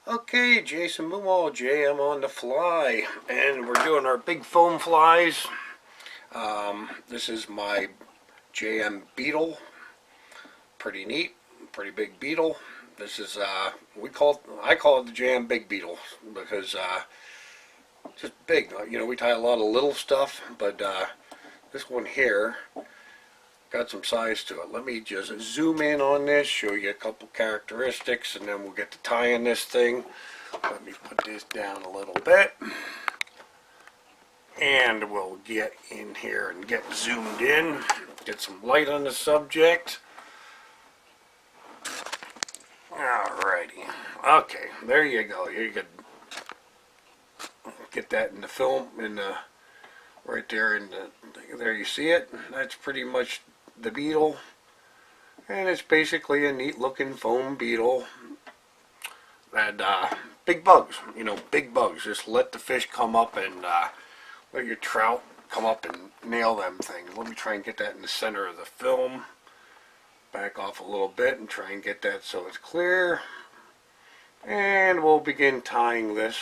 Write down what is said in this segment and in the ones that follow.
Okay, Jason Moomaw, JM on the fly, and we're doing our big foam flies. This is my JM Beetle, pretty neat, pretty big beetle. This is I call it the JM Big Beetle because just big. You know, we tie a lot of little stuff, but this one here got some size to it. Let me just zoom in on this, show you a couple characteristics, and then we'll get to tying this thing. Let me put this down a little bit, and we'll get in here and get zoomed in, get some light on the subject. Alrighty. Okay, there you go. You could get that in the film, right there there you see it. That's pretty much the beetle, and it's basically a neat looking foam beetle. And big bugs, big bugs. Just let the fish come up and let your trout come up and nail them things. Let me try and get that in the center of the film. Back off a little bit and try and get that so it's clear. And we'll begin tying this.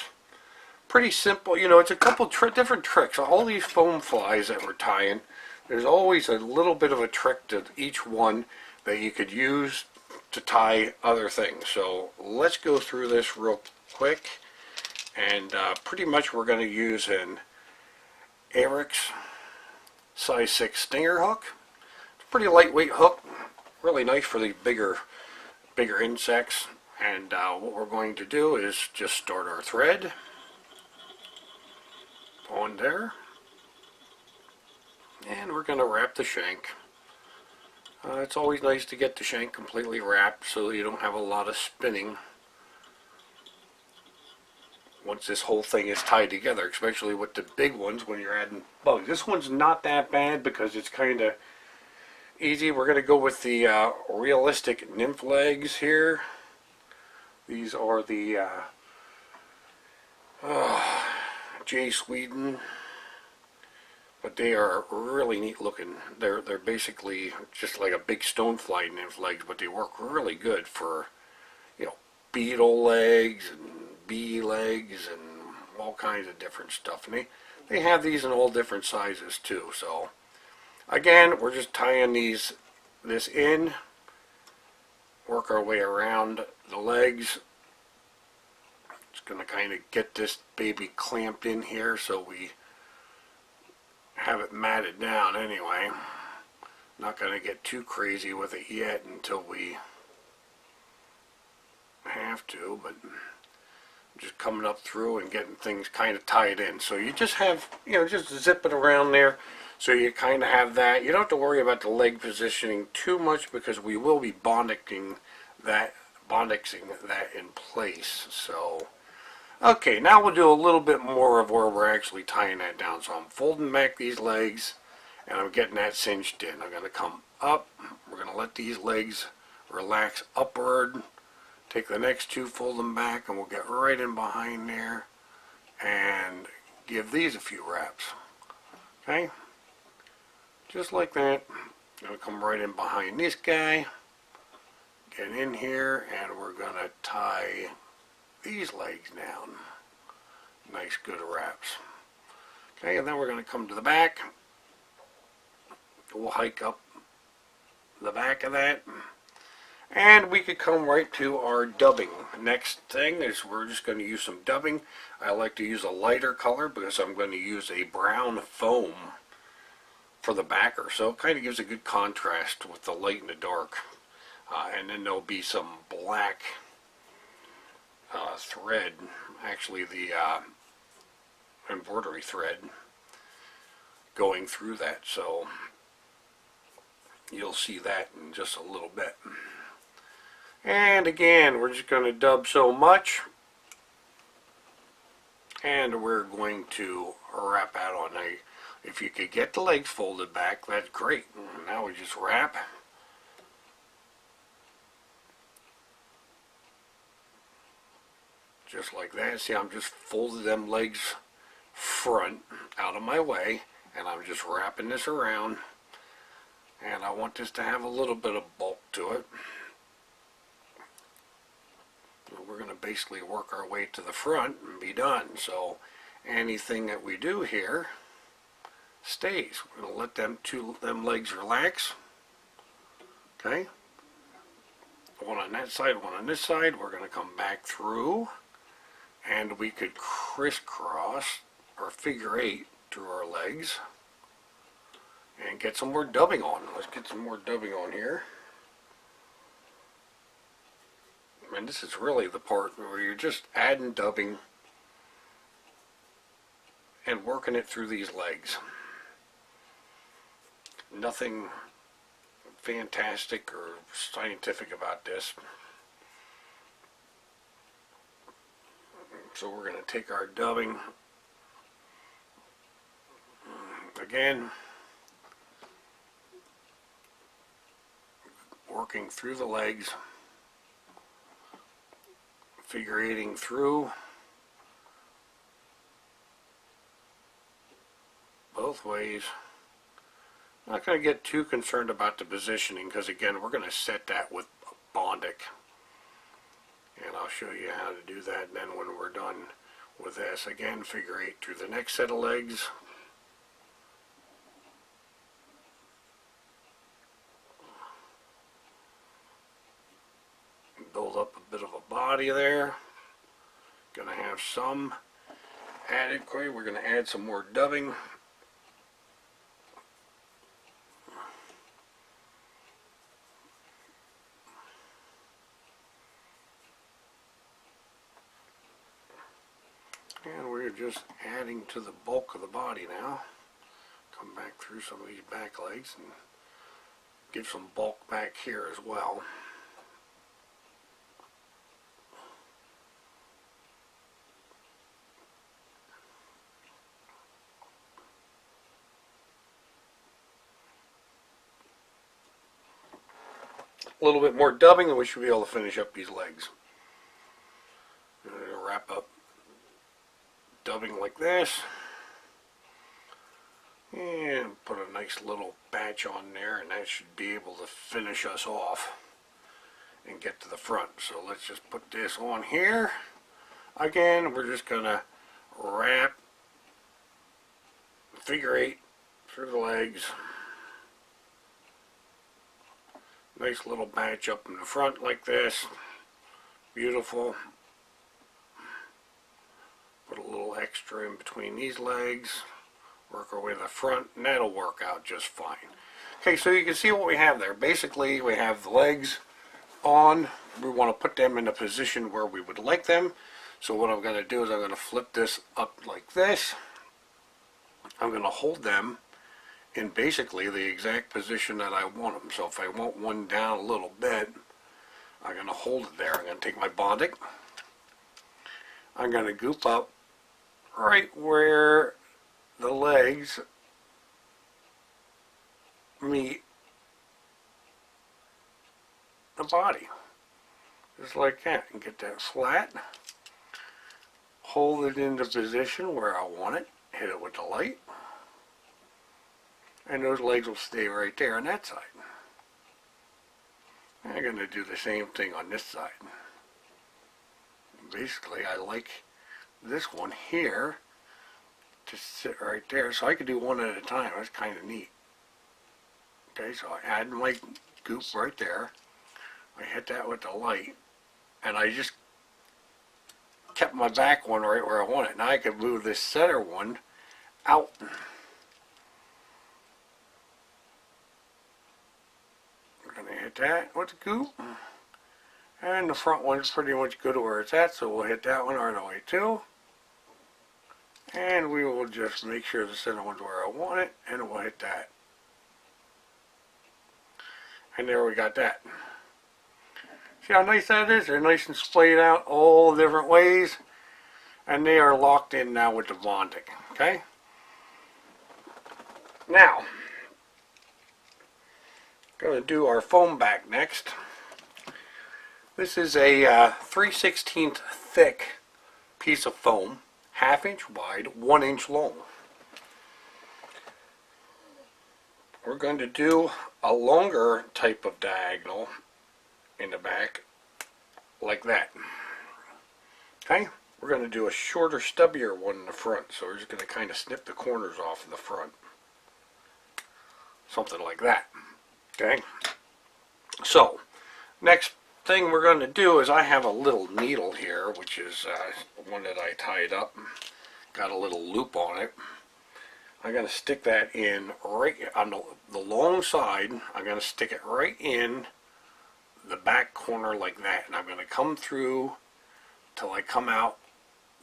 Pretty simple, it's a couple different tricks. All these foam flies that we're tying, there's always a little bit of a trick to each one that you could use to tie other things. So let's go through this real quick, and pretty much we're going to use an Eric's size 6 stinger hook. It's a pretty lightweight hook, really nice for the bigger insects. And what we're going to do is just start our thread on there, and we're going to wrap the shank. It's always nice to get the shank completely wrapped so you don't have a lot of spinning once this whole thing is tied together, especially with the big ones when you're adding bugs. This one's not that bad because it's kind of easy. We're going to go with the realistic nymph legs here. These are the J. Sweden, but they are really neat looking. They're basically just like a big stonefly nymph legs, but they work really good for, beetle legs and bee legs and all kinds of different stuff. And they have these in all different sizes too. So again, we're just tying this in, work our way around the legs. Just going to kind of get this baby clamped in here so we have it matted down anyway. Not going to get too crazy with it yet until we have to, but just coming up through and getting things kind of tied in. So you just have, just zip it around there so you kind of have that. You don't have to worry about the leg positioning too much because we will be bondixing that in place. So okay, now we'll do a little bit more of where we're actually tying that down. So I'm folding back these legs, and I'm getting that cinched in. I'm going to come up. We're going to let these legs relax upward. Take the next two, fold them back, and we'll get right in behind there and give these a few wraps. Okay? Just like that. I'm going to come right in behind this guy. Get in here, and we're going to tie these legs down. Nice good wraps. Okay, and then we're going to come to the back. We'll hike up the back of that, and we could come right to our dubbing. Next thing is we're just going to use some dubbing. I like to use a lighter color because I'm going to use a brown foam for the backer, so it kind of gives a good contrast with the light and the dark. And then there'll be some black thread, actually the embroidery thread going through that, so you'll see that in just a little bit. And again, we're just going to dub so much, and we're going to wrap out on a, if you could get the legs folded back, that's great. Now we just wrap. Just like that. See, I'm just folding them legs front out of my way, and I'm just wrapping this around, and I want this to have a little bit of bulk to it. We're going to basically work our way to the front and be done. So anything that we do here stays. We're going to let them legs relax. Okay. One on that side, one on this side. We're going to come back through, and we could crisscross or figure eight through our legs and get some more dubbing on. Let's get some more dubbing on here. And this is really the part where you're just adding dubbing and working it through these legs. Nothing fantastic or scientific about this. So we're going to take our dubbing again, working through the legs, figure eighting through both ways. Not going to get too concerned about the positioning because again we're going to set that with Bondic, and I'll show you how to do that then when we're done with this. Again, figure eight through the next set of legs. Build up a bit of a body there. Going to have some added. We're going to add some more dubbing. And we're just adding to the bulk of the body now. Come back through some of these back legs and give some bulk back here as well. A little bit more dubbing and we should be able to finish up these legs. Wrap up dubbing like this and put a nice little batch on there, and that should be able to finish us off and get to the front. So let's just put this on here. Again, we're just gonna wrap figure eight through the legs. Nice little batch up in the front like this. Beautiful. Put a little extra in between these legs. Work our way to the front, and that'll work out just fine. Okay, so you can see what we have there. Basically, we have the legs on. We want to put them in a position where we would like them. So what I'm going to do is I'm going to flip this up like this. I'm going to hold them in basically the exact position that I want them. So if I want one down a little bit, I'm going to hold it there. I'm going to take my Bondic. I'm going to goop up right where the legs meet the body. Just like that. And get that flat. Hold it into position where I want it. Hit it with the light. And those legs will stay right there on that side. I'm going to do the same thing on this side. Basically, I like this one here to sit right there, so I could do one at a time. That's kind of neat. Okay, so I add my goop right there. I hit that with the light, and I just kept my back one right where I want it. Now I could move this center one out. We're going to hit that with the goop. And the front one's pretty much good where it's at, so we'll hit that one right away too. And we will just make sure the center one's where I want it, and we'll hit that. And there we got that. See how nice that is? They're nice and splayed out all different ways. And they are locked in now with the Bondic. Okay? Now, going to do our foam back next. This is a 3/16 thick piece of foam, 1/2 inch wide, 1 inch long. We're going to do a longer type of diagonal in the back, like that. Okay, we're going to do a shorter, stubbier one in the front, so we're just going to kind of snip the corners off of the front. Something like that. Okay, so next thing we're going to do is I have a little needle here, which is one that I tied up. Got a little loop on it. I'm going to stick that in right on the long side. I'm going to stick it right in the back corner like that, and I'm going to come through till I come out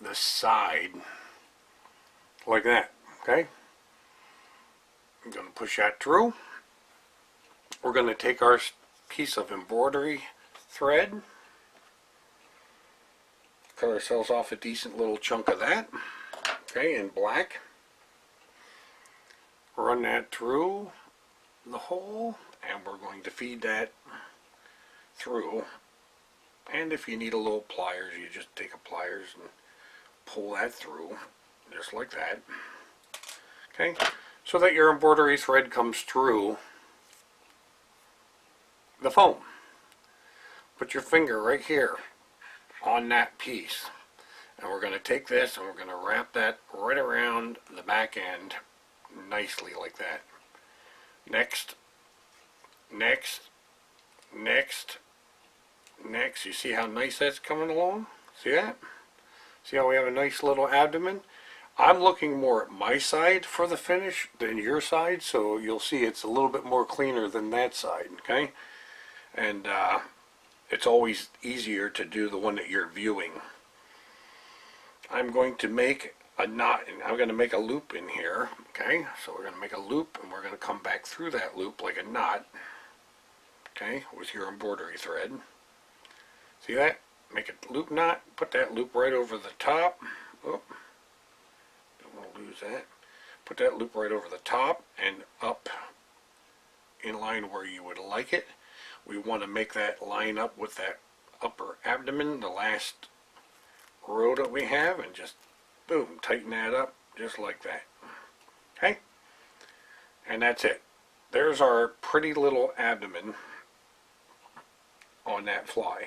the side like that. Okay, I'm going to push that through. We're going to take our piece of embroidery thread, cut ourselves off a decent little chunk of that, okay, in black. Run that through the hole, and we're going to feed that through. And if you need a little pliers, you just take a pliers and pull that through, just like that. Okay, so that your embroidery thread comes through the foam. Put your finger right here on that piece, and we're going to take this and we're going to wrap that right around the back end nicely like that. Next, next, next, next. You see how nice that's coming along? See that? See how we have a nice little abdomen? I'm looking more at my side for the finish than your side, so you'll see it's a little bit more cleaner than that side, okay? And it's always easier to do the one that you're viewing. I'm going to make a knot, and I'm going to make a loop in here, okay? So we're going to make a loop, and we're going to come back through that loop like a knot, okay, with your embroidery thread. See that? Make a loop knot, put that loop right over the top. Oh, don't want to lose that. Put that loop right over the top and up in line where you would like it. We want to make that line up with that upper abdomen, the last row that we have, and just boom, tighten that up just like that. Okay? And that's it. There's our pretty little abdomen on that fly.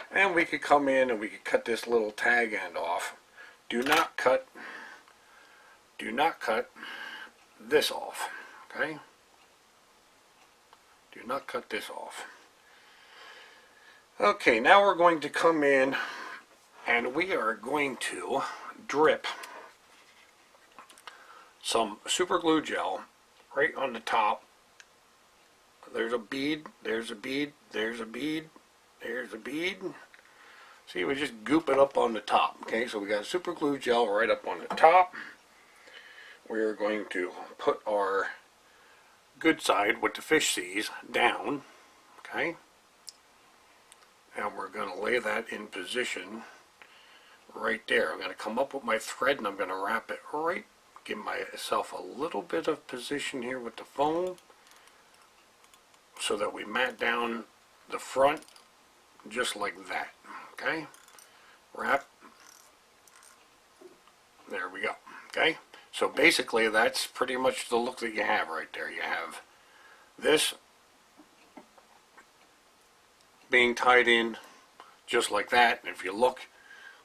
And we could come in and we could cut this little tag end off. Do not cut this off. Okay? Do not cut this off. Okay, now we're going to come in and we are going to drip some super glue gel right on the top. There's a bead, there's a bead, there's a bead, there's a bead. See, we just goop it up on the top. Okay, so we got super glue gel right up on the top. We're going to put our good side, what the fish sees, down. Okay, and we're going to lay that in position right there. I'm going to come up with my thread and I'm going to wrap it right, give myself a little bit of position here with the foam so that we mat down the front just like that. Okay, wrap, there we go. Okay, so basically that's pretty much the look that you have right there. You have this being tied in just like that, and if you look,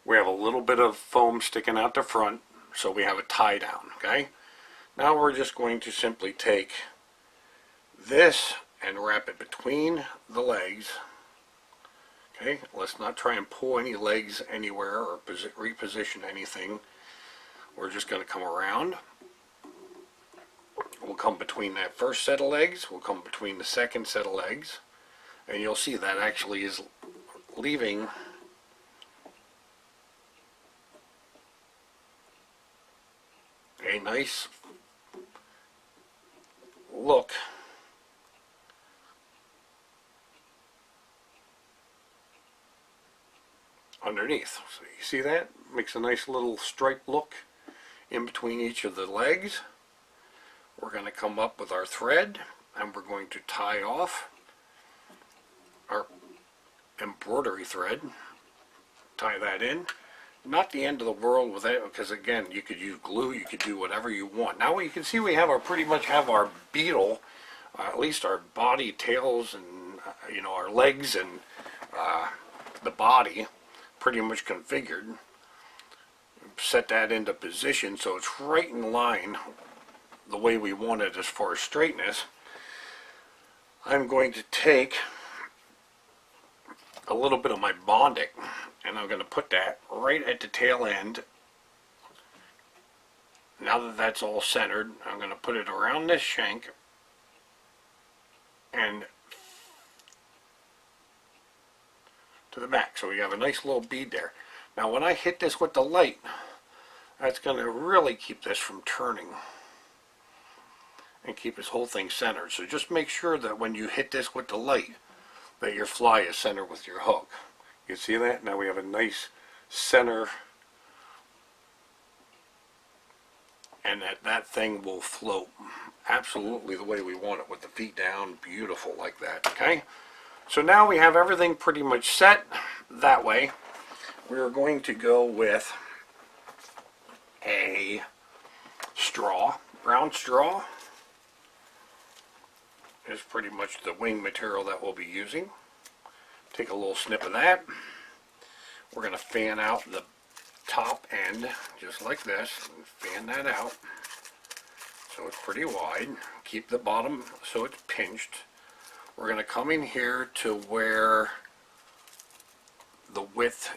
we have a little bit of foam sticking out the front, so we have a tie down. Okay, now we're just going to simply take this and wrap it between the legs. Okay, let's not try and pull any legs anywhere or reposition anything. We're just going to come around. We'll come between that first set of legs, we'll come between the second set of legs, and you'll see that actually is leaving a nice look underneath. So you see that? Makes a nice little stripe look in between each of the legs. We're going to come up with our thread and we're going to tie off our embroidery thread. Tie that in. Not the end of the world with it, because again, you could use glue, you could do whatever you want. Now you can see we have pretty much have our beetle, at least our body, tails, and our legs and the body pretty much configured. Set that into position so it's right in line the way we want it as far as straightness. I'm going to take a little bit of my Bondic and I'm going to put that right at the tail end. Now that that's all centered, I'm going to put it around this shank and to the back, so we have a nice little bead there. Now when I hit this with the light, that's going to really keep this from turning and keep this whole thing centered. So just make sure that when you hit this with the light that your fly is centered with your hook. You see that? Now we have a nice center, and that thing will float absolutely the way we want it with the feet down, beautiful like that. Okay, so now we have everything pretty much set that way. We're going to go with a straw. Brown straw is pretty much the wing material that we'll be using. Take a little snip of that. We're going to fan out the top end just like this and fan that out so it's pretty wide. Keep the bottom so it's pinched. We're going to come in here to where the width,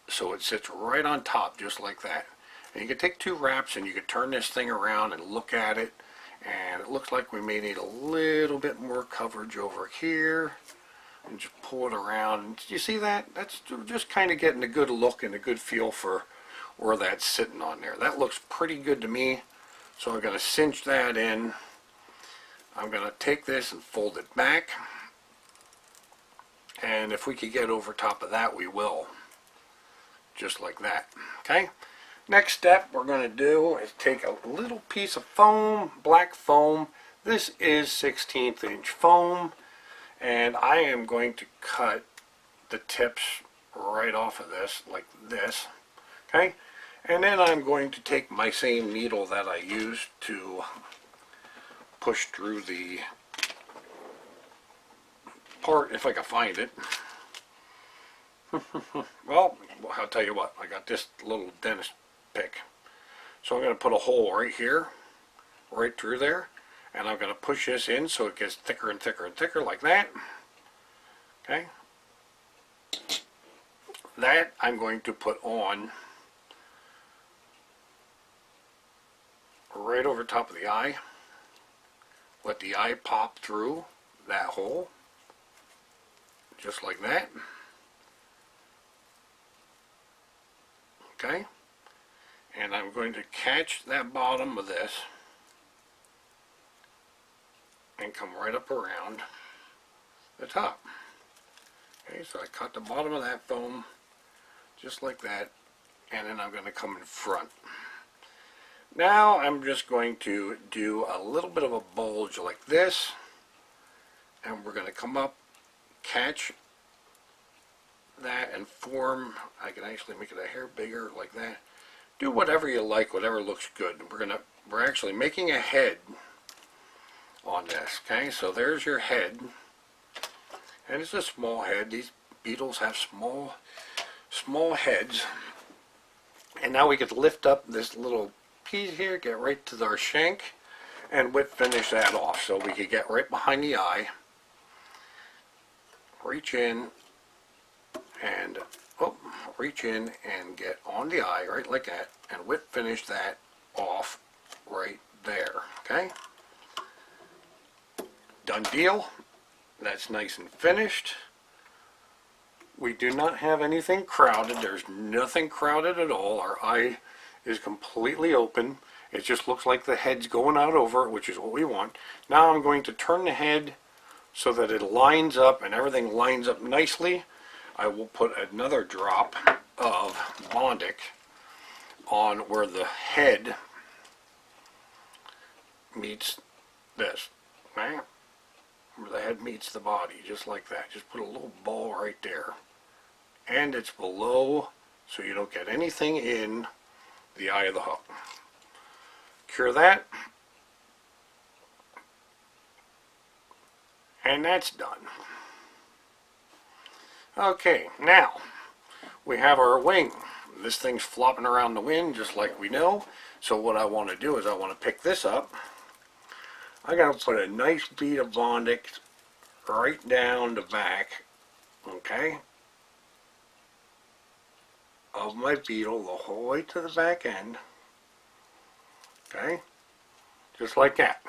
so it sits right on top just like that. And you can take 2 wraps and you can turn this thing around and look at it, and it looks like we may need a little bit more coverage over here, and just pull it around. You see that? That's just kind of getting a good look and a good feel for where that's sitting on there. That looks pretty good to me, so I'm going to cinch that in. I'm going to take this and fold it back, and if we could get over top of that, we will. Just like that. Okay? Next step we're going to do is take a little piece of foam, black foam. This is 16th inch foam, and I am going to cut the tips right off of this like this. Okay? And then I'm going to take my same needle that I used to push through the part, if I can find it. Well, I'll tell you what, I got this little dentist pick. So I'm going to put a hole right here, right through there, and I'm going to push this in so it gets thicker and thicker and thicker like that. Okay? That I'm going to put on right over top of the eye. Let the eye pop through that hole, just like that. Okay? And I'm going to catch that bottom of this and come right up around the top. Okay, so I cut the bottom of that foam just like that, and then I'm going to come in front. Now I'm just going to do a little bit of a bulge like this, and we're going to come up, catch that, and form. I can actually make it a hair bigger like that. Do whatever you like, whatever looks good. We're actually making a head on this. Okay, so there's your head, and it's a small head. These beetles have small heads. And now we could lift up this little piece here, get right to our shank, and whip finish that off. So we could get right behind the eye, reach in, and reach in and get on the eye right like that, and whip finish that off right there. Okay, done deal. That's nice and finished. We do not have anything crowded. There's nothing crowded at all. Our eye is completely open. It just looks like the head's going out over it, which is what we want. Now I'm going to turn the head so that it lines up and everything lines up nicely. I will put another drop of Bondic on where the head meets this, right? Where the head meets the body, just like that. Just put a little ball right there. And it's below, so you don't get anything in the eye of the hook. Cure that. And that's done. Okay, now we have our wing. This thing's flopping around the wind just like we know. So what I want to do is I want to pick this up. I'm going to put a nice bead of Bondic right down the back, okay, of my beetle the whole way to the back end. Okay, just like that.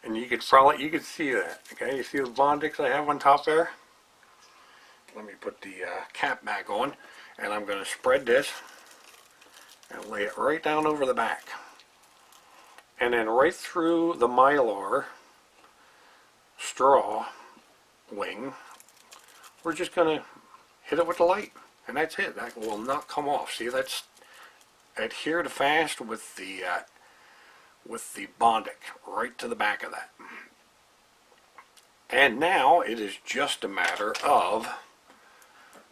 And you could see that. Okay, you see the Bondics I have on top there? Let me put the cap back on, and I'm going to spread this and lay it right down over the back. And then right through the mylar straw wing, we're just going to hit it with the light. And that's it. That will not come off. See, that's adhered fast with the Bondic right to the back of that. And now it is just a matter of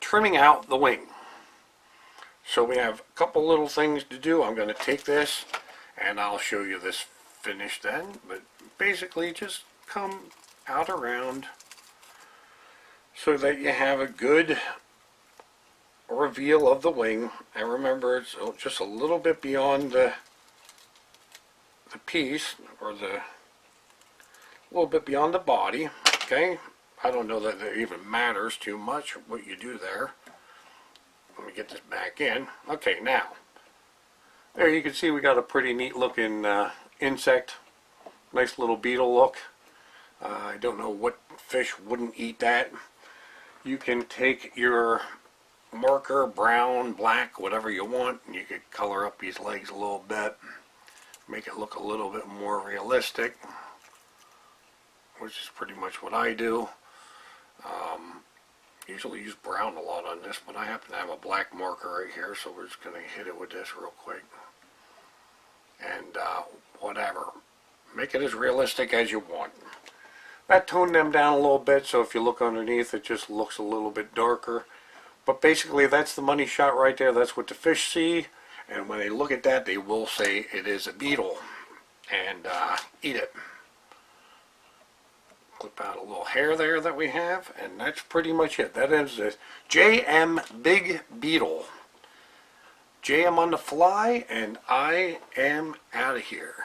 trimming out the wing. So we have a couple little things to do. I'm going to take this and I'll show you this finished then, but basically just come out around so that you have a good reveal of the wing. And remember, it's just a little bit beyond the piece, or a little bit beyond the body. Okay, I don't know that it even matters too much what you do there. Let me get this back in. Okay, now there you can see we got a pretty neat looking insect, nice little beetle look. I don't know what fish wouldn't eat that. You can take your marker, brown, black, whatever you want, and you could color up these legs a little bit, make it look a little bit more realistic, which is pretty much what I do. Usually use brown a lot on this, but I happen to have a black marker right here, so we're just going to hit it with this real quick. And whatever. Make it as realistic as you want. That toned them down a little bit, so if you look underneath, it just looks a little bit darker. But basically, that's the money shot right there. That's what the fish see. And when they look at that, they will say it is a beetle and eat it. Clip out a little hair there that we have, and that's pretty much it. That is this JM Big Beetle. JM on the fly, and I am out of here.